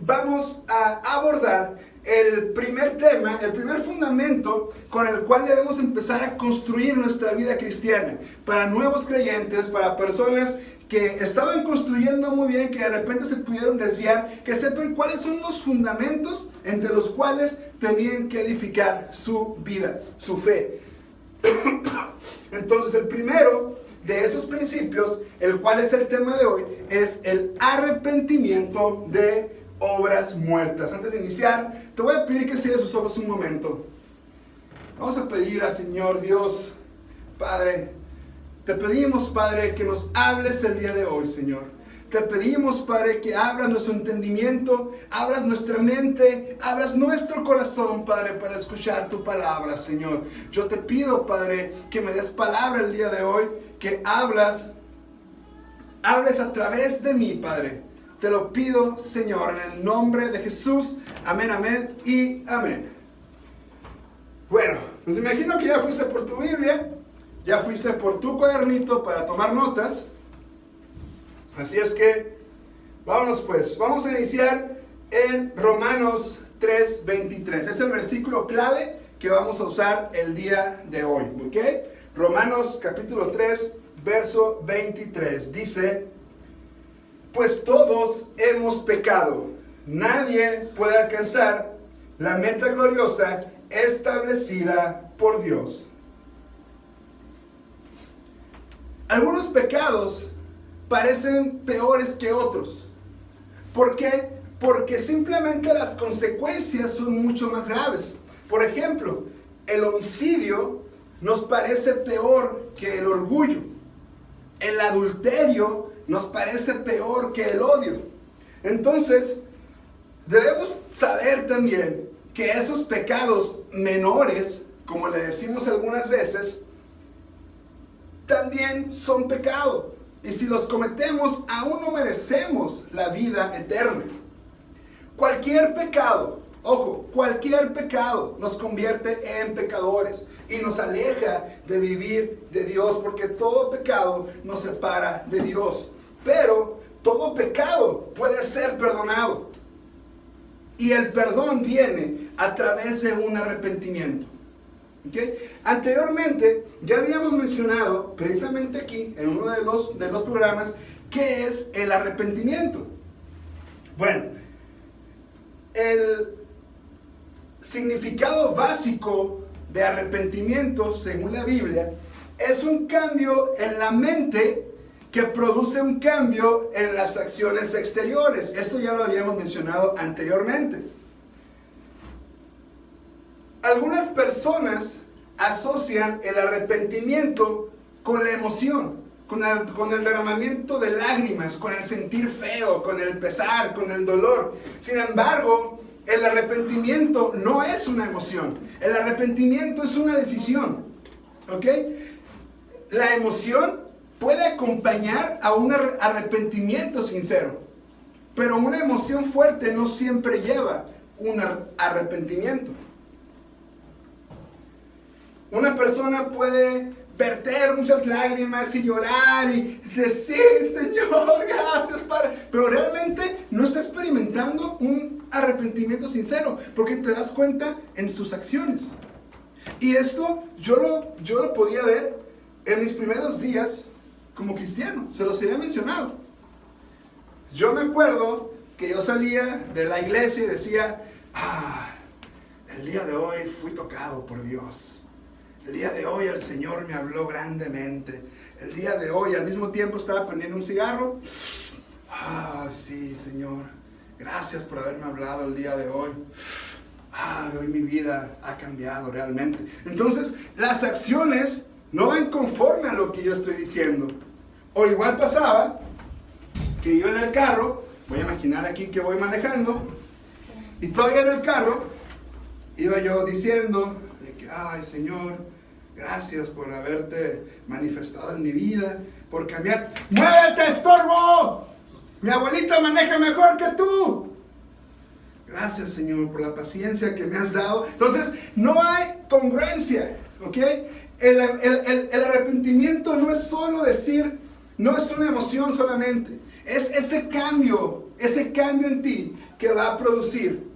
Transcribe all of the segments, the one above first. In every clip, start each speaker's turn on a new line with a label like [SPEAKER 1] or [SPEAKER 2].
[SPEAKER 1] vamos a abordar el primer tema, el primer fundamento con el cual debemos empezar a construir nuestra vida cristiana. Para nuevos creyentes, para personas que estaban construyendo muy bien, que de repente se pudieron desviar, que sepan cuáles son los fundamentos entre los cuales tenían que edificar su vida, su fe. Entonces, el primero de esos principios, el cual es el tema de hoy, es el arrepentimiento de obras muertas. Antes de iniciar, te voy a pedir que cierres sus ojos un momento. Vamos a pedir al Señor Dios, Padre, te pedimos, Padre, que nos hables el día de hoy, Señor. Te pedimos, Padre, que abras nuestro entendimiento, abras nuestra mente, abras nuestro corazón, Padre, para escuchar tu palabra, Señor. Yo te pido, Padre, que me des palabra el día de hoy, que hables a través de mí, Padre. Te lo pido, Señor, en el nombre de Jesús. Amén, amén y amén. Bueno, pues imagino que ya fuiste por tu Biblia, ya fuiste por tu cuadernito para tomar notas. Así es que, vámonos pues. Vamos a iniciar en Romanos 3:23. Es el versículo clave que vamos a usar el día de hoy, ¿ok? Romanos capítulo 3, verso 23. Dice: pues todos hemos pecado. Nadie puede alcanzar la meta gloriosa establecida por Dios. Algunos pecados parecen peores que otros. ¿Por qué? Porque simplemente las consecuencias son mucho más graves. Por ejemplo, el homicidio nos parece peor que el orgullo. El adulterio nos parece peor que el odio. Entonces, debemos saber también que esos pecados menores, como le decimos algunas veces, también son pecado. Y si los cometemos, aún no merecemos la vida eterna. Cualquier pecado, ojo, cualquier pecado nos convierte en pecadores y nos aleja de vivir de Dios, porque todo pecado nos separa de Dios. Pero todo pecado puede ser perdonado. Y el perdón viene a través de un arrepentimiento. ¿Okay? Anteriormente ya habíamos mencionado precisamente aquí en uno de los programas qué es el arrepentimiento. Bueno, el significado básico de arrepentimiento, según la Biblia, es un cambio en la mente que produce un cambio en las acciones exteriores. Esto ya lo habíamos mencionado anteriormente. Algunas personas asocian el arrepentimiento con la emoción, con el derramamiento de lágrimas, con el sentir feo, con el pesar, con el dolor. Sin embargo, el arrepentimiento no es una emoción. El arrepentimiento es una decisión. ¿Ok? La emoción puede acompañar a un arrepentimiento sincero, pero una emoción fuerte no siempre lleva un arrepentimiento. Una persona puede verter muchas lágrimas y llorar y decir, sí, Señor, gracias, Padre, pero realmente no está experimentando un arrepentimiento sincero, porque te das cuenta en sus acciones. Y esto yo lo podía ver en mis primeros días como cristiano, se los había mencionado. Yo me acuerdo que yo salía de la iglesia y decía, el día de hoy fui tocado por Dios. El día de hoy el Señor me habló grandemente. El día de hoy al mismo tiempo estaba prendiendo un cigarro. Sí, Señor, gracias por haberme hablado el día de hoy. Hoy mi vida ha cambiado realmente. Entonces, las acciones no van conforme a lo que yo estoy diciendo. O igual pasaba que iba en el carro, voy a imaginar aquí que voy manejando, y todavía en el carro iba yo diciendo que, ay, Señor, gracias por haberte manifestado en mi vida, por cambiar. ¡Muévete, estorbo! Mi abuelita maneja mejor que tú. Gracias, Señor, por la paciencia que me has dado. Entonces, no hay congruencia, ¿ok? El arrepentimiento no es solo decir, no es una emoción solamente. Es ese cambio ese cambio en ti que va a producir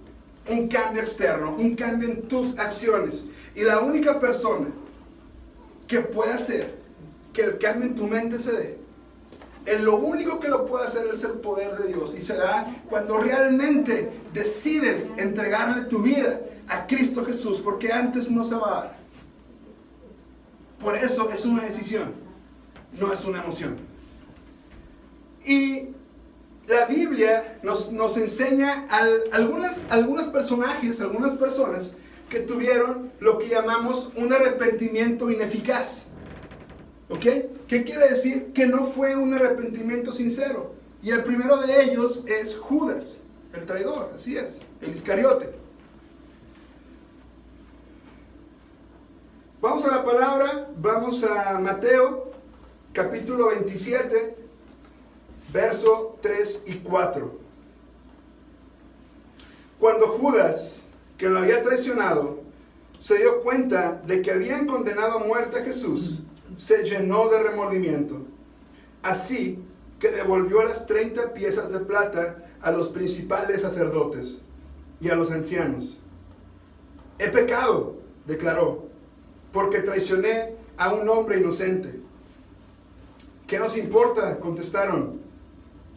[SPEAKER 1] un cambio externo, un cambio en tus acciones. Y la única persona que puede hacer que el cambio en tu mente se dé, lo único que lo puede hacer es el poder de Dios. Y se da cuando realmente decides entregarle tu vida a Cristo Jesús, porque antes no se va a dar. Por eso es una decisión, no es una emoción. Y la Biblia nos enseña algunos personajes, algunas personas que tuvieron lo que llamamos un arrepentimiento ineficaz. ¿Ok? ¿Qué quiere decir? Que no fue un arrepentimiento sincero. Y el primero de ellos es Judas, el traidor, así es, el Iscariote. Vamos a la palabra, vamos a Mateo, capítulo 27, verso 3 y 4. Cuando Judas, que lo había traicionado, se dio cuenta de que habían condenado a muerte a Jesús, se llenó de remordimiento. Así que devolvió las 30 piezas de plata a los principales sacerdotes y a los ancianos. He pecado, declaró, porque traicioné a un hombre inocente. ¿Qué nos importa?, contestaron.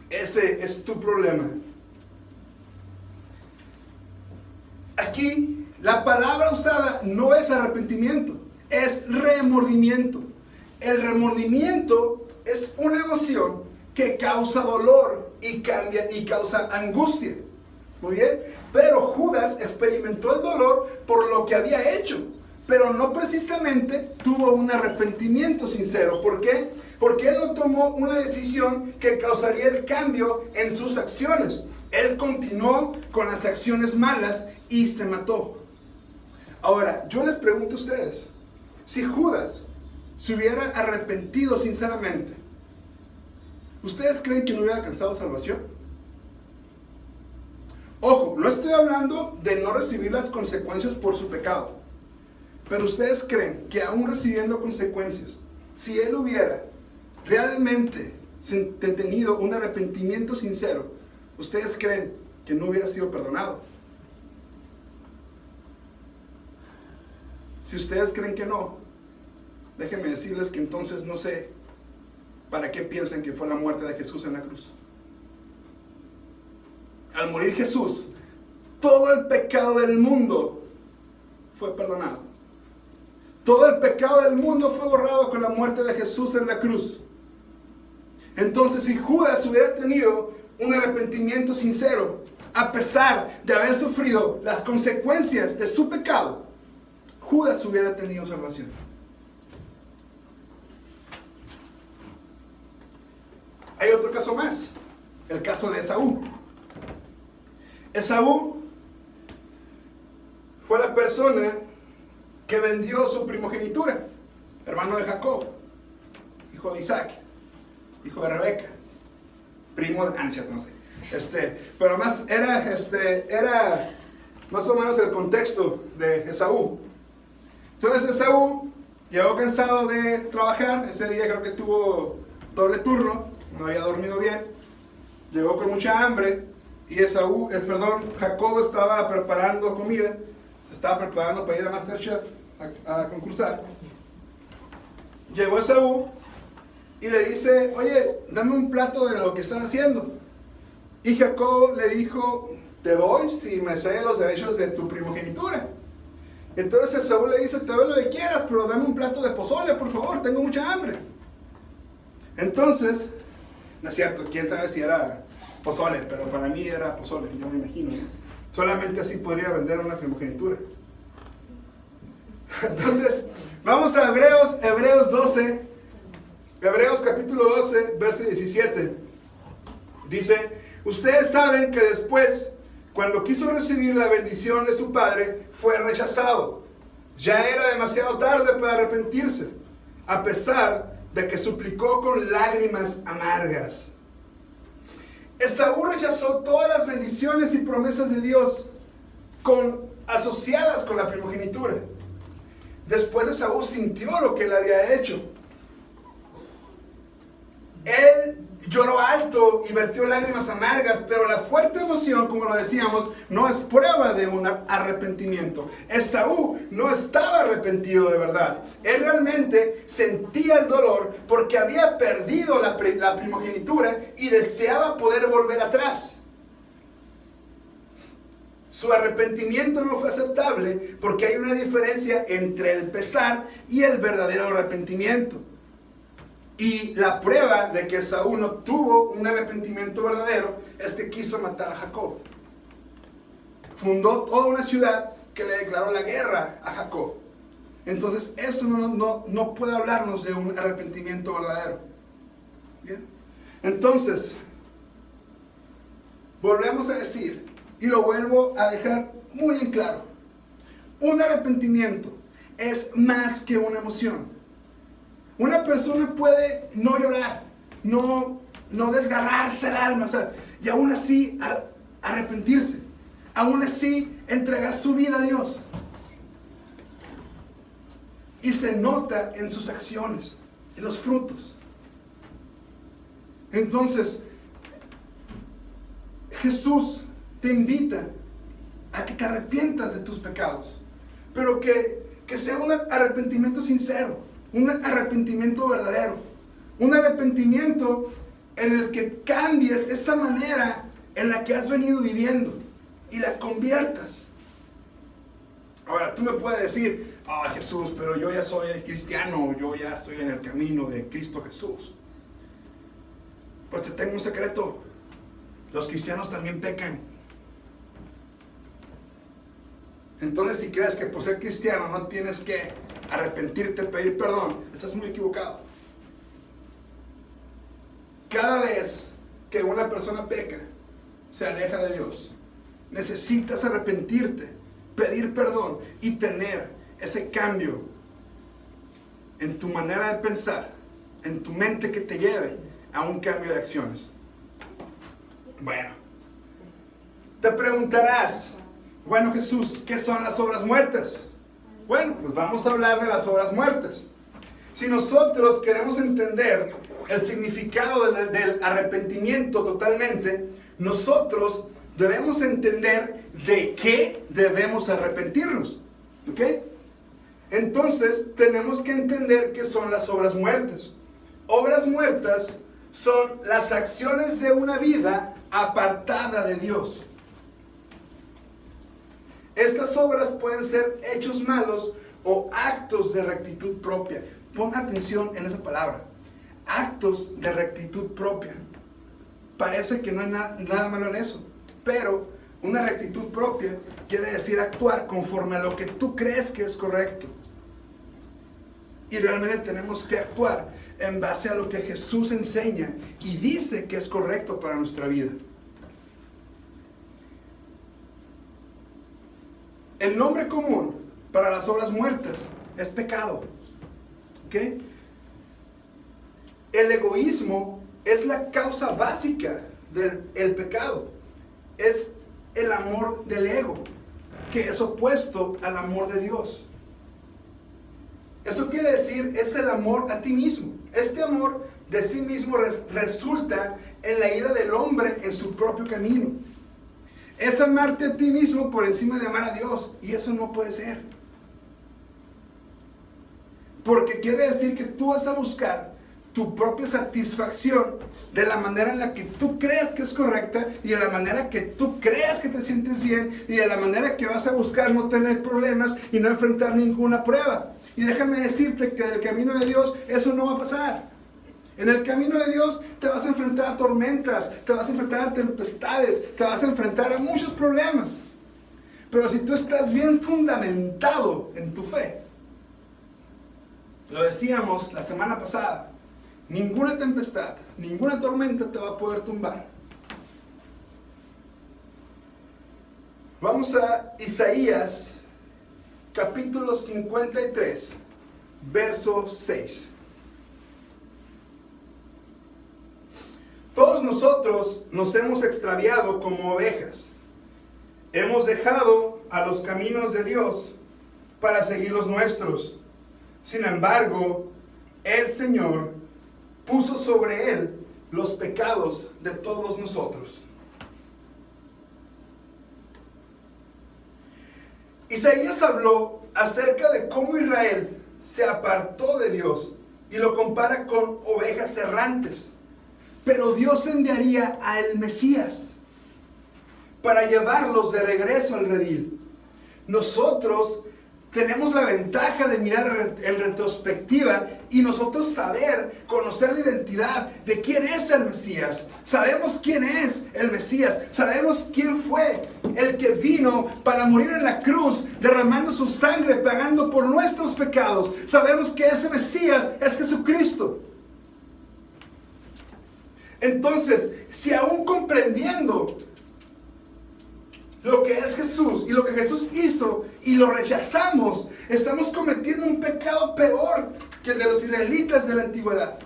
[SPEAKER 1] Ese es tu problema. Aquí la palabra usada no es arrepentimiento, es remordimiento. El remordimiento es una emoción que causa dolor y causa angustia. Muy bien, pero Judas experimentó el dolor por lo que había hecho, pero no precisamente tuvo un arrepentimiento sincero. ¿Por qué? Porque él no tomó una decisión que causaría el cambio en sus acciones. Él continuó con las acciones malas y se mató. Ahora, yo les pregunto a ustedes, si Judas se hubiera arrepentido sinceramente, ¿ustedes creen que no hubiera alcanzado salvación? Ojo, no estoy hablando de no recibir las consecuencias por su pecado, pero ¿ustedes creen que aún recibiendo consecuencias, si él hubiera realmente tenido un arrepentimiento sincero, ¿ustedes creen que no hubiera sido perdonado? Si ustedes creen que no, déjenme decirles que entonces no sé para qué piensan que fue la muerte de Jesús en la cruz. Al morir Jesús, todo el pecado del mundo fue perdonado. Todo el pecado del mundo fue borrado con la muerte de Jesús en la cruz. Entonces, si Judas hubiera tenido un arrepentimiento sincero, a pesar de haber sufrido las consecuencias de su pecado, Judas hubiera tenido salvación. Hay otro caso más, el caso de Esaú. Esaú fue la persona que vendió su primogenitura, hermano de Jacob, hijo de Isaac, hijo de Rebeca, primo de Ancha, no sé. Pero más era más o menos el contexto de Esaú. Entonces Esaú llegó cansado de trabajar. Ese día creo que tuvo doble turno, no había dormido bien, llegó con mucha hambre y Jacob estaba preparando comida, se estaba preparando para ir a MasterChef a concursar. Llegó Esaú y le dice: oye, dame un plato de lo que están haciendo. Y Jacob le dijo: te doy si me cedes los derechos de tu primogenitura. Entonces Esaú le dice: te doy lo que quieras, pero dame un plato de pozole, por favor, tengo mucha hambre. Entonces, no es cierto, quién sabe si era pozole, pero para mí era pozole, yo me imagino, ¿no? Solamente así podría vender una primogenitura. Entonces, vamos a Hebreos 12, Hebreos capítulo 12, verso 17. Dice: ustedes saben que después, cuando quiso recibir la bendición de su padre, fue rechazado. Ya era demasiado tarde para arrepentirse, a pesar de que suplicó con lágrimas amargas. Esaú rechazó todas las bendiciones y promesas de Dios asociadas con la primogenitura. Después Esaú sintió lo que él había hecho. Él lloró alto y vertió lágrimas amargas, pero la fuerte emoción, como lo decíamos, no es prueba de un arrepentimiento. Esaú no estaba arrepentido de verdad. Él realmente sentía el dolor porque había perdido la primogenitura y deseaba poder volver atrás. Su arrepentimiento no fue aceptable porque hay una diferencia entre el pesar y el verdadero arrepentimiento. Y la prueba de que Esaú no tuvo un arrepentimiento verdadero es que quiso matar a Jacob. Fundó toda una ciudad que le declaró la guerra a Jacob. Entonces eso no puede hablarnos de un arrepentimiento verdadero. ¿Bien? Entonces, volvemos a decir, y lo vuelvo a dejar muy en claro, un arrepentimiento es más que una emoción. Una persona puede no llorar, no desgarrarse el alma, o sea, y aún así arrepentirse, aún así entregar su vida a Dios. Y se nota en sus acciones, en los frutos. Entonces, Jesús te invita a que te arrepientas de tus pecados, pero que sea un arrepentimiento sincero. Un arrepentimiento verdadero. Un arrepentimiento en el que cambies esa manera en la que has venido viviendo y la conviertas. Ahora, tú me puedes decir, Jesús, pero yo ya soy cristiano, yo ya estoy en el camino de Cristo Jesús. Pues te tengo un secreto. Los cristianos también pecan. Entonces, si crees que por ser cristiano no tienes que arrepentirte, pedir perdón, estás muy equivocado. Cada vez que una persona peca, se aleja de Dios, necesitas arrepentirte, pedir perdón y tener ese cambio en tu manera de pensar, en tu mente que te lleve a un cambio de acciones. Bueno, te preguntarás, bueno, Jesús, ¿qué son las obras muertas? Bueno, pues vamos a hablar de las obras muertas. Si nosotros queremos entender el significado del arrepentimiento totalmente, nosotros debemos entender de qué debemos arrepentirnos. ¿Ok? Entonces, tenemos que entender qué son las obras muertas. Obras muertas son las acciones de una vida apartada de Dios. Estas obras pueden ser hechos malos o actos de rectitud propia. Pon atención en esa palabra. Actos de rectitud propia. Parece que no hay nada malo en eso. Pero una rectitud propia quiere decir actuar conforme a lo que tú crees que es correcto. Y realmente tenemos que actuar en base a lo que Jesús enseña y dice que es correcto para nuestra vida. El nombre común para las obras muertas es pecado. ¿Ok? El egoísmo es la causa básica del pecado. Es el amor del ego, que es opuesto al amor de Dios. Eso quiere decir, es el amor a ti mismo. Este amor de sí mismo resulta en la ida del hombre en su propio camino. Es amarte a ti mismo por encima de amar a Dios. Y eso no puede ser. Porque quiere decir que tú vas a buscar tu propia satisfacción de la manera en la que tú creas que es correcta y de la manera que tú creas que te sientes bien y de la manera que vas a buscar no tener problemas y no enfrentar ninguna prueba. Y déjame decirte que en el camino de Dios eso no va a pasar. En el camino de Dios te vas a enfrentar a tormentas, te vas a enfrentar a tempestades, te vas a enfrentar a muchos problemas. Pero si tú estás bien fundamentado en tu fe, lo decíamos la semana pasada, ninguna tempestad, ninguna tormenta te va a poder tumbar. Vamos a Isaías capítulo 53, verso 6. Todos nosotros nos hemos extraviado como ovejas. Hemos dejado a los caminos de Dios para seguir los nuestros. Sin embargo, el Señor puso sobre él los pecados de todos nosotros. Isaías habló acerca de cómo Israel se apartó de Dios y lo compara con ovejas errantes. Pero Dios enviaría al Mesías para llevarlos de regreso al redil. Nosotros tenemos la ventaja de mirar en retrospectiva y nosotros saber, conocer la identidad de quién es el Mesías. Sabemos quién es el Mesías. Sabemos quién fue el que vino para morir en la cruz, derramando su sangre, pagando por nuestros pecados. Sabemos que ese Mesías es Jesucristo. Entonces, si aún comprendiendo lo que es Jesús y lo que Jesús hizo y lo rechazamos, estamos cometiendo un pecado peor que el de los israelitas de la antigüedad.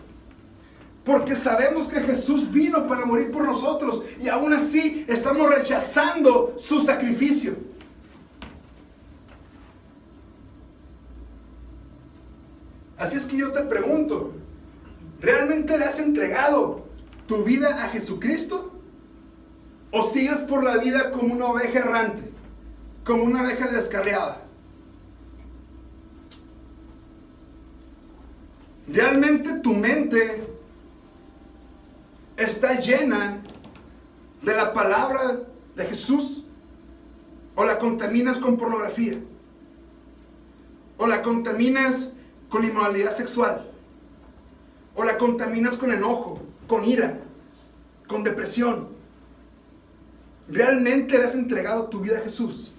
[SPEAKER 1] Porque sabemos que Jesús vino para morir por nosotros y aún así estamos rechazando su sacrificio. Así es que yo te pregunto, ¿realmente le has entregado tu vida a Jesucristo? ¿O sigues por la vida como una oveja errante, como una oveja descarriada? ¿Realmente tu mente está llena de la palabra de Jesús? ¿O la contaminas con pornografía? ¿O la contaminas con inmoralidad sexual? ¿O la contaminas con enojo, con ira, con depresión? ¿Realmente le has entregado tu vida a Jesús?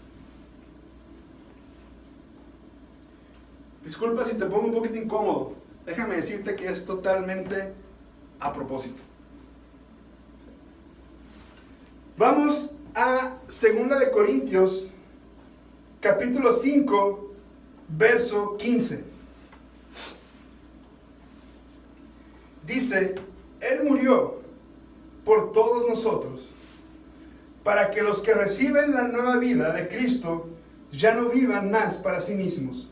[SPEAKER 1] Disculpa si te pongo un poquito incómodo. Déjame decirte que es totalmente a propósito. Vamos a 2 de Corintios, capítulo 5, verso 15. Dice, Él murió por todos nosotros, para que los que reciben la nueva vida de Cristo ya no vivan más para sí mismos.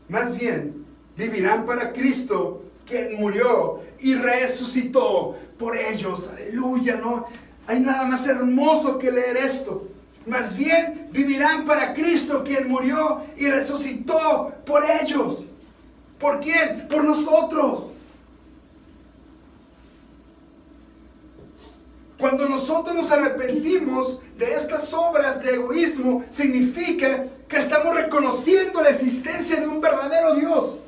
[SPEAKER 1] Más bien, vivirán para Cristo, quien murió y resucitó por ellos. Aleluya, no hay nada más hermoso que leer esto. Más bien, vivirán para Cristo, quien murió y resucitó por ellos. ¿Por quién? Por nosotros. Cuando nosotros nos arrepentimos de estas obras de egoísmo, significa que estamos reconociendo la existencia de un verdadero Dios.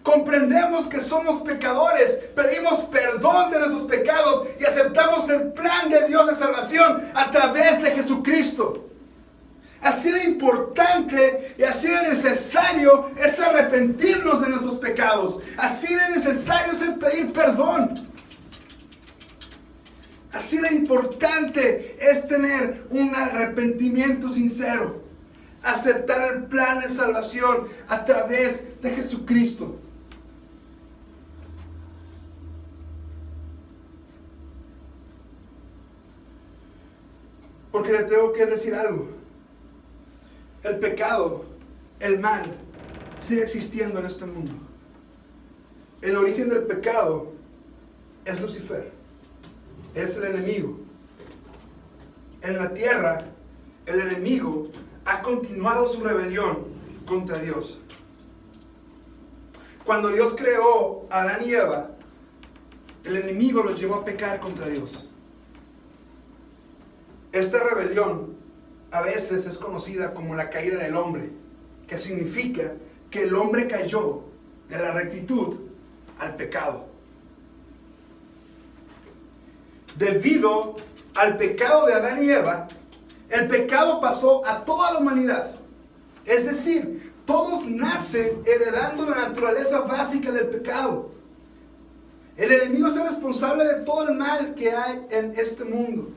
[SPEAKER 1] Comprendemos que somos pecadores, pedimos perdón de nuestros pecados y aceptamos el plan de Dios de salvación a través de Jesucristo. Así de importante y así de necesario es arrepentirnos de nuestros pecados. Así de necesario es el pedir perdón. Así de importante es tener un arrepentimiento sincero. Aceptar el plan de salvación a través de Jesucristo. Porque te tengo que decir algo. El pecado, el mal, sigue existiendo en este mundo. El origen del pecado es Lucifer. Es el enemigo. En la tierra, el enemigo ha continuado su rebelión contra Dios. Cuando Dios creó a Adán y Eva, el enemigo los llevó a pecar contra Dios. Esta rebelión a veces es conocida como la caída del hombre, que significa que el hombre cayó de la rectitud al pecado. Debido al pecado de Adán y Eva, el pecado pasó a toda la humanidad. Es decir, todos nacen heredando la naturaleza básica del pecado. El enemigo es el responsable de todo el mal que hay en este mundo.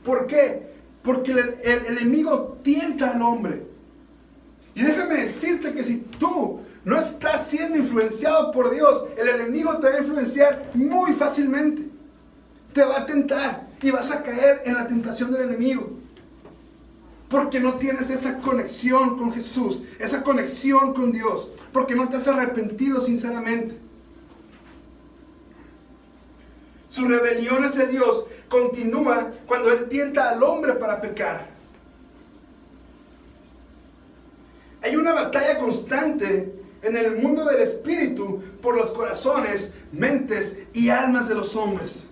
[SPEAKER 1] ¿Por qué? Porque el enemigo tienta al hombre. Y déjame decirte que si tú no estás siendo influenciado por Dios, el enemigo te va a influenciar muy fácilmente. Te va a tentar y vas a caer en la tentación del enemigo. Porque no tienes esa conexión con Jesús, esa conexión con Dios. Porque no te has arrepentido sinceramente. Su rebelión hacia Dios continúa cuando Él tienta al hombre para pecar. Hay una batalla constante en el mundo del espíritu por los corazones, mentes y almas de los hombres.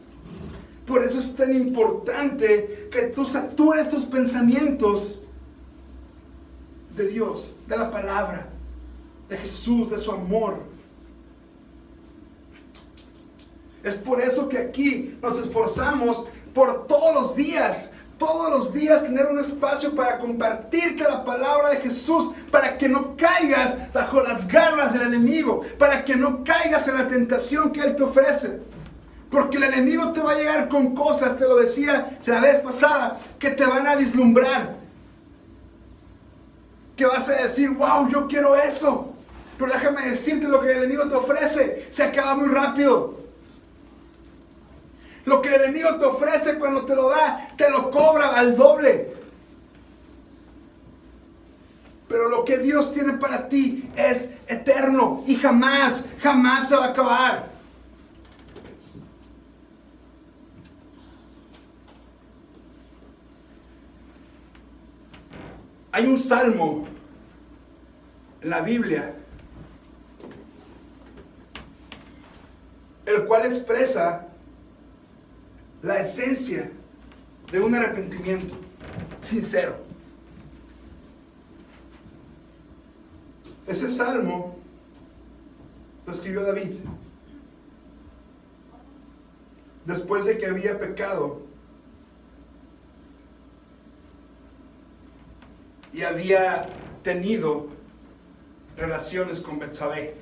[SPEAKER 1] Por eso es tan importante que tú satures tus pensamientos de Dios, de la palabra, de Jesús, de su amor. Es por eso que aquí nos esforzamos por todos los días tener un espacio para compartirte la palabra de Jesús, para que no caigas bajo las garras del enemigo, para que no caigas en la tentación que Él te ofrece. Porque el enemigo te va a llegar con cosas, te lo decía la vez pasada, que te van a vislumbrar. Que vas a decir, wow, yo quiero eso. Pero déjame decirte, lo que el enemigo te ofrece se acaba muy rápido. Lo que el enemigo te ofrece cuando te lo da, te lo cobra al doble. Pero lo que Dios tiene para ti es eterno y jamás se va a acabar. Hay un salmo en la Biblia el cual expresa la esencia de un arrepentimiento sincero. Ese salmo lo escribió David después de que había pecado y había tenido relaciones con Betsabé.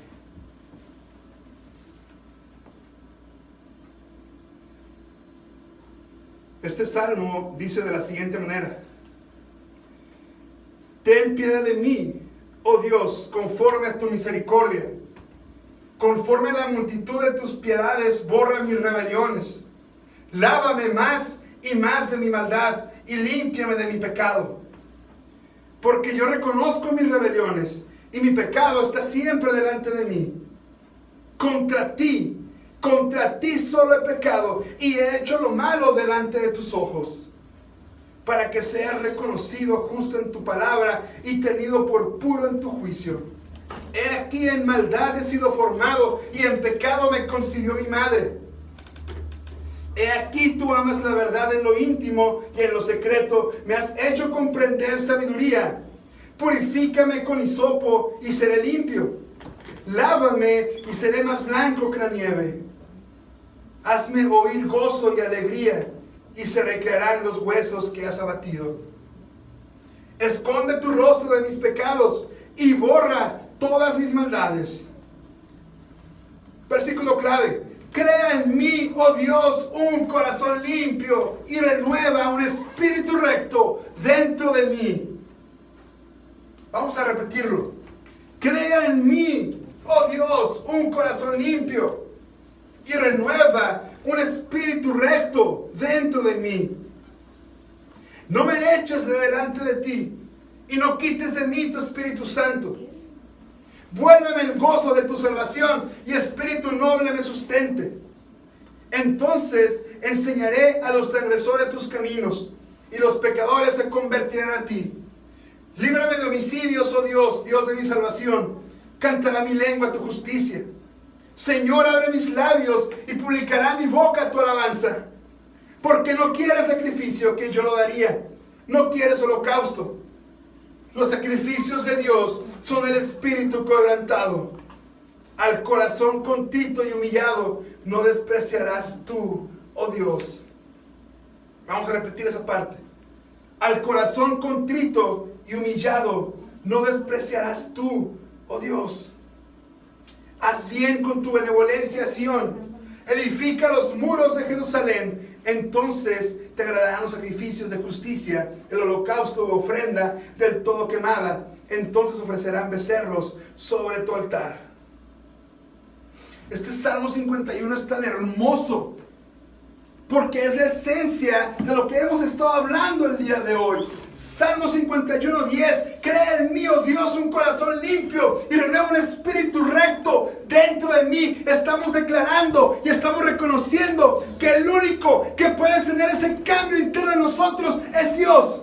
[SPEAKER 1] Este salmo dice de la siguiente manera: ten piedad de mí, oh Dios, conforme a tu misericordia. Conforme a la multitud de tus piedades, borra mis rebeliones. Lávame más y más de mi maldad y límpiame de mi pecado. Porque yo reconozco mis rebeliones y mi pecado está siempre delante de mí. Contra ti solo he pecado y he hecho lo malo delante de tus ojos, para que seas reconocido justo en tu palabra y tenido por puro en tu juicio. He aquí en maldad he sido formado y en pecado me concibió mi madre. He aquí tú amas la verdad en lo íntimo y en lo secreto me has hecho comprender sabiduría. Purifícame con hisopo y seré limpio. Lávame y seré más blanco que la nieve. Hazme oír gozo y alegría, y se recrearán los huesos que has abatido. Esconde tu rostro de mis pecados y borra todas mis maldades. Versículo clave: crea en mí, oh Dios, un corazón limpio y renueva un espíritu recto dentro de mí. Vamos a repetirlo. Crea en mí, oh Dios, un corazón limpio y renueva un espíritu recto dentro de mí. No me eches de delante de ti y no quites de mí tu Espíritu Santo. Vuélveme el gozo de tu salvación y espíritu noble me sustente. Entonces enseñaré a los transgresores tus caminos y los pecadores se convertirán a ti. Líbrame de homicidios, oh Dios, Dios de mi salvación. Cantará mi lengua tu justicia. Señor, abre mis labios y publicará mi boca tu alabanza. Porque no quieres sacrificio, que yo lo daría. No quieres holocausto. Los sacrificios de Dios son el espíritu quebrantado. Al corazón contrito y humillado no despreciarás tú, oh Dios. Vamos a repetir esa parte. Al corazón contrito y humillado no despreciarás tú, oh Dios. Haz bien con tu benevolencia, Sión. Edifica los muros de Jerusalén. Entonces te agradarán los sacrificios de justicia, el holocausto o ofrenda del todo quemada. Entonces ofrecerán becerros sobre tu altar. Este Salmo 51 es tan hermoso. porque es la esencia de lo que hemos estado hablando el día de hoy. Salmo 51:10, crea en mí, oh Dios, un corazón limpio y renueva un espíritu recto dentro de mí. Estamos declarando y estamos reconociendo que el único que puede tener ese cambio interno en nosotros es Dios.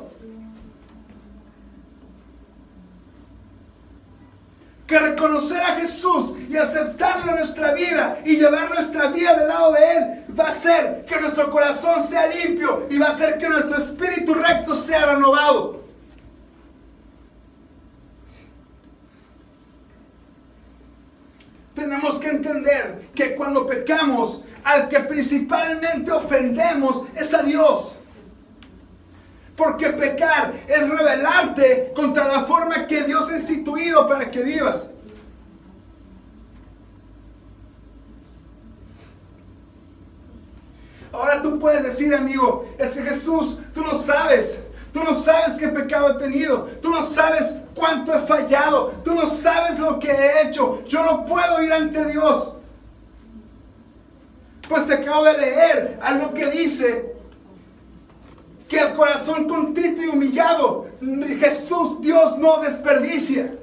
[SPEAKER 1] Que reconocer a Jesús y aceptarlo en nuestra vida y llevar nuestra vida del lado de Él va a hacer que nuestro corazón sea limpio y va a hacer que nuestro espíritu recto sea renovado. Tenemos que entender que cuando pecamos, al que principalmente ofendemos es a Dios. Porque pecar es rebelarte contra la forma que Dios ha instituido para que vivas. Ahora tú puedes decir, amigo, es que Jesús, tú no sabes qué pecado he tenido, tú no sabes cuánto he fallado, tú no sabes lo que he hecho, yo no puedo ir ante Dios. Pues te acabo de leer algo que dice que el corazón contrito y humillado, Jesús, Dios no desperdicia.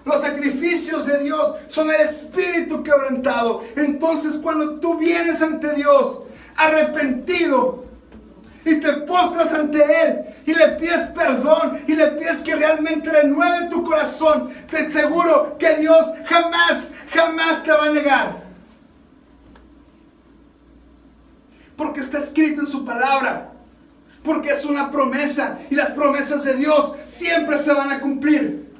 [SPEAKER 1] Los sacrificios de Dios son el espíritu quebrantado. Entonces, cuando tú vienes ante Dios arrepentido y te postras ante Él y le pides perdón y le pides que realmente renueve tu corazón, te aseguro que Dios jamás te va a negar. Porque está escrito en su palabra. Porque es una promesa y las promesas de Dios siempre se van a cumplir.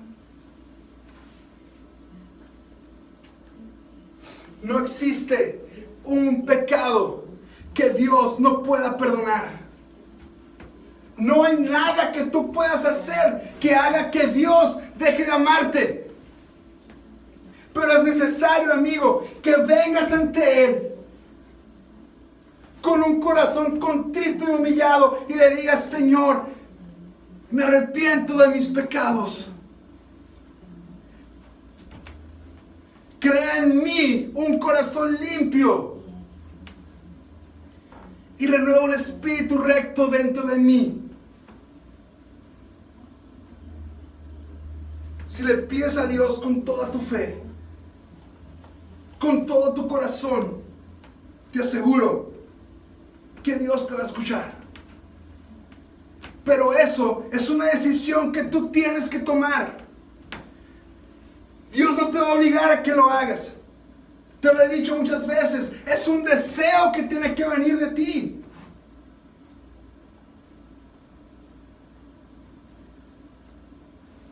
[SPEAKER 1] No existe un pecado que Dios no pueda perdonar. No hay nada que tú puedas hacer que haga que Dios deje de amarte. Pero es necesario, amigo, que vengas ante Él con un corazón contrito y humillado y le digas, Señor, me arrepiento de mis pecados. Crea en mí un corazón limpio y renueva un espíritu recto dentro de mí. Si le pides a Dios con toda tu fe, con todo tu corazón, te aseguro que Dios te va a escuchar. Pero eso es una decisión que tú tienes que tomar. Dios no te va a obligar a que lo hagas. Te lo he dicho muchas veces. Es un deseo que tiene que venir de ti.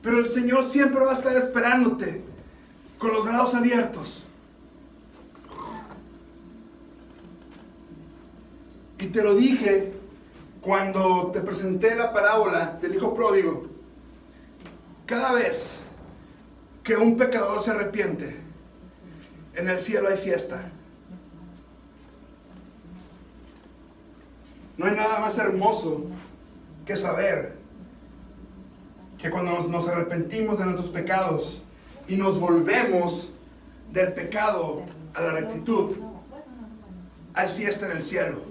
[SPEAKER 1] Pero el Señor siempre va a estar esperándote con los brazos abiertos. Y te lo dije cuando te presenté la parábola del hijo pródigo. Cada vez que un pecador se arrepiente, en el cielo hay fiesta. No hay nada más hermoso que saber que cuando nos arrepentimos de nuestros pecados y nos volvemos del pecado a la rectitud, hay fiesta en el cielo.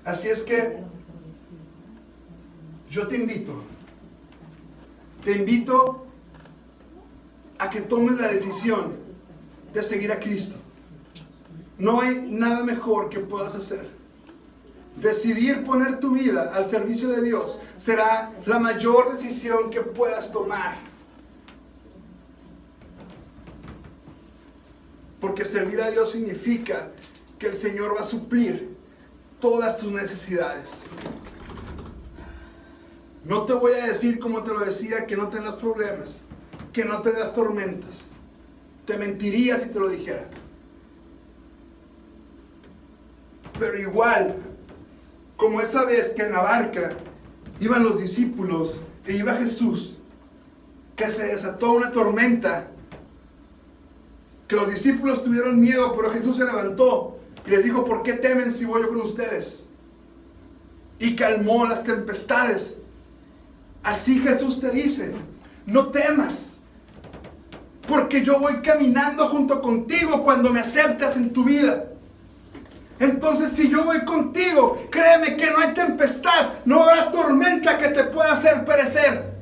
[SPEAKER 1] Así es que yo te invito a que tomes la decisión de seguir a Cristo. No hay nada mejor que puedas hacer. Decidir poner tu vida al servicio de Dios será la mayor decisión que puedas tomar. Porque servir a Dios significa que el Señor va a suplir todas tus necesidades. No te voy a decir, como te lo decía, que no tendrás problemas, que no tendrás tormentas. Te mentiría si te lo dijera. Pero igual, como esa vez que en la barca iban los discípulos e iba Jesús, que se desató una tormenta, que los discípulos tuvieron miedo, pero Jesús se levantó y les dijo, ¿por qué temen si voy yo con ustedes? Y calmó las tempestades. Así Jesús te dice, no temas, porque yo voy caminando junto contigo cuando me aceptas en tu vida. Entonces, si yo voy contigo, créeme que no hay tempestad, no habrá tormenta que te pueda hacer perecer.